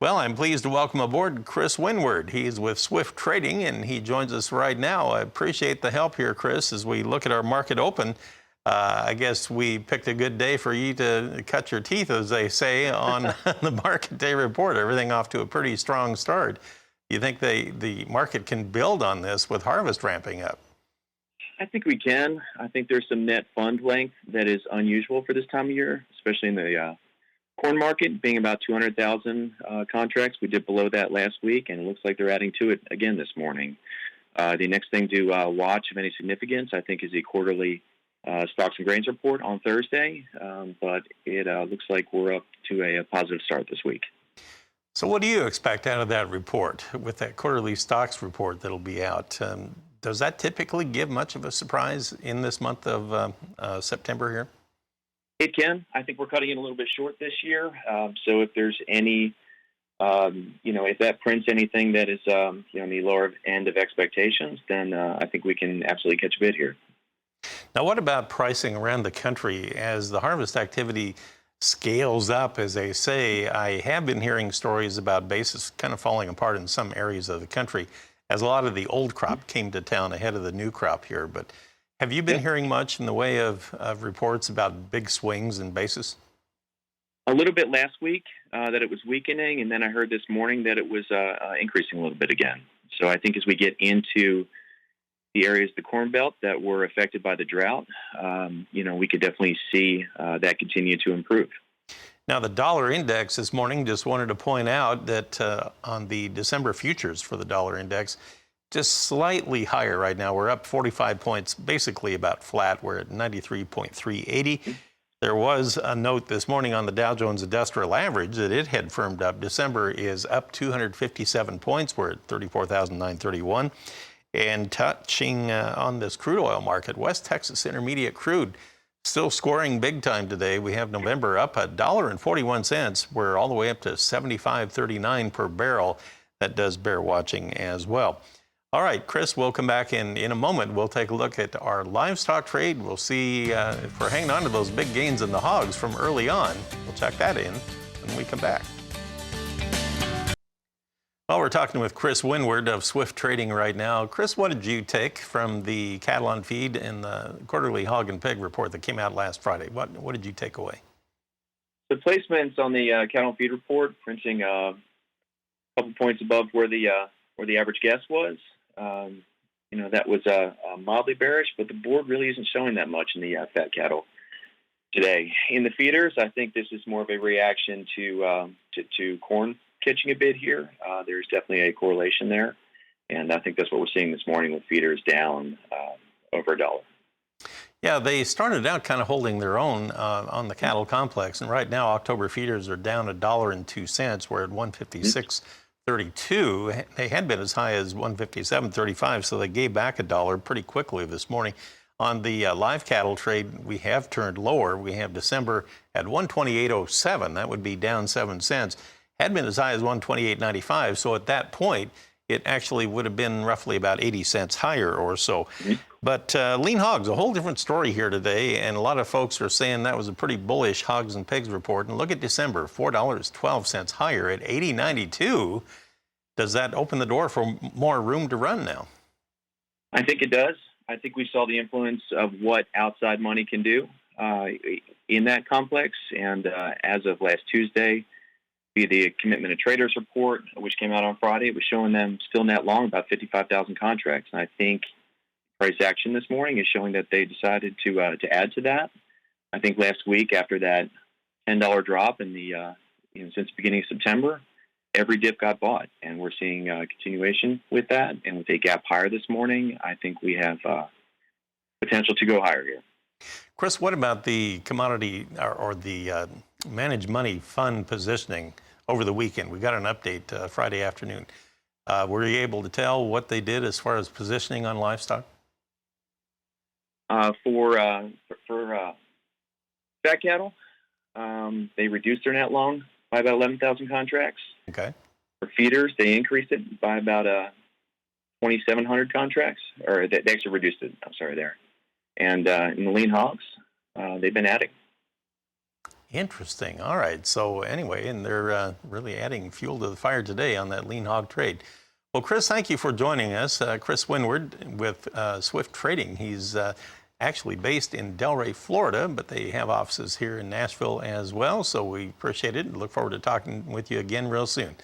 Well, I'm pleased to welcome aboard Chris Winward. He's with Swift Trading, and he joins us right now. I appreciate the help here, Chris, as we look at our market open. I guess we picked a good day for you to cut your teeth, as they say, on the market day report. Everything off to a pretty strong start. You think the market can build on this with harvest ramping up? I think we can. I think there's some net fund length that is unusual for this time of year, especially in the corn market, being about 200,000 contracts. We did below that last week, and it looks like they're adding to it again this morning. The next thing to watch of any significance, I think, is the quarterly stocks and grains report on Thursday, but it looks like we're up to a positive start this week. So what do you expect out of that report, with that quarterly stocks report that'll be out? Does that typically give much of a surprise in this month of September here? It can. I think we're cutting it a little bit short this year. So if there's any, if that prints anything that is, on the lower end of expectations, then I think we can absolutely catch a bid here. Now, what about pricing around the country as the harvest activity scales up, as they say? I have been hearing stories about basis kind of falling apart in some areas of the country as a lot of the old crop came to town ahead of the new crop here. But have you been hearing much in the way of reports about big swings in basis? A little bit last week that it was weakening, and then I heard this morning that it was increasing a little bit again. So I think as we get into the areas of the Corn Belt that were affected by the drought, we could definitely see that continue to improve. Now, the dollar index this morning, just wanted to point out that on the December futures for the dollar index, just slightly higher right now. We're up 45 points, basically about flat. We're at 93.380. There was a note this morning on the Dow Jones Industrial Average that it had firmed up. December is up 257 points. We're at 34,931. And touching on this crude oil market, West Texas Intermediate crude still scoring big time today. We have November up $1.41. We're all the way up to 75.39 per barrel. That does bear watching as well. All right, Chris, we'll come back in a moment. We'll take a look at our livestock trade. We'll see if we're hanging on to those big gains in the hogs from early on. We'll check that in when we come back. Well, we're talking with Chris Winward of Swift Trading right now. Chris, what did you take from the cattle on feed in the quarterly hog and pig report that came out last Friday? What did you take away? The placements on the cattle on feed report printing a couple points above where the average guess was. That was mildly bearish, but the board really isn't showing that much in the fat cattle today. In the feeders, I think this is more of a reaction to corn catching a bid here. There's definitely a correlation there, and I think that's what we're seeing this morning with feeders down over $1. Yeah, they started out kind of holding their own on the cattle complex, and right now October feeders are down $1.02. We're at 156.32. They had been as high as 157.35, so they gave back $1 pretty quickly this morning. On the live cattle trade, we have turned lower. We have December at 128.07. That would be down 7 cents. Had been as high as 128.95, so at that point, it actually would have been roughly about 80 cents higher or so. But lean hogs, a whole different story here today, and a lot of folks are saying that was a pretty bullish hogs and pigs report. And look at December, $4.12 higher at 80.92. Does that open the door for more room to run now? I think it does. I think we saw the influence of what outside money can do in that complex, and as of last Tuesday, the commitment of traders report, which came out on Friday, it was showing them still net long about 55,000 contracts. And I think price action this morning is showing that they decided to add to that. I think last week, after that $10 drop in the since the beginning of September, every dip got bought, and we're seeing continuation with that. And with a gap higher this morning, I think we have potential to go higher here. Chris, what about the commodity or the managed money fund positioning over the weekend? We got an update Friday afternoon. Were you able to tell what they did as far as positioning on livestock? For fat cattle, they reduced their net long by about 11,000 contracts. Okay. For feeders, they increased it by about 2,700 contracts, or they actually reduced it. I'm sorry there. And in the lean hogs, they've been adding. Interesting. All right. So anyway, and they're really adding fuel to the fire today on that lean hog trade. Well, Chris, thank you for joining us. Chris Winward with Swift Trading. He's actually based in Delray, Florida, but they have offices here in Nashville as well. So we appreciate it and look forward to talking with you again real soon.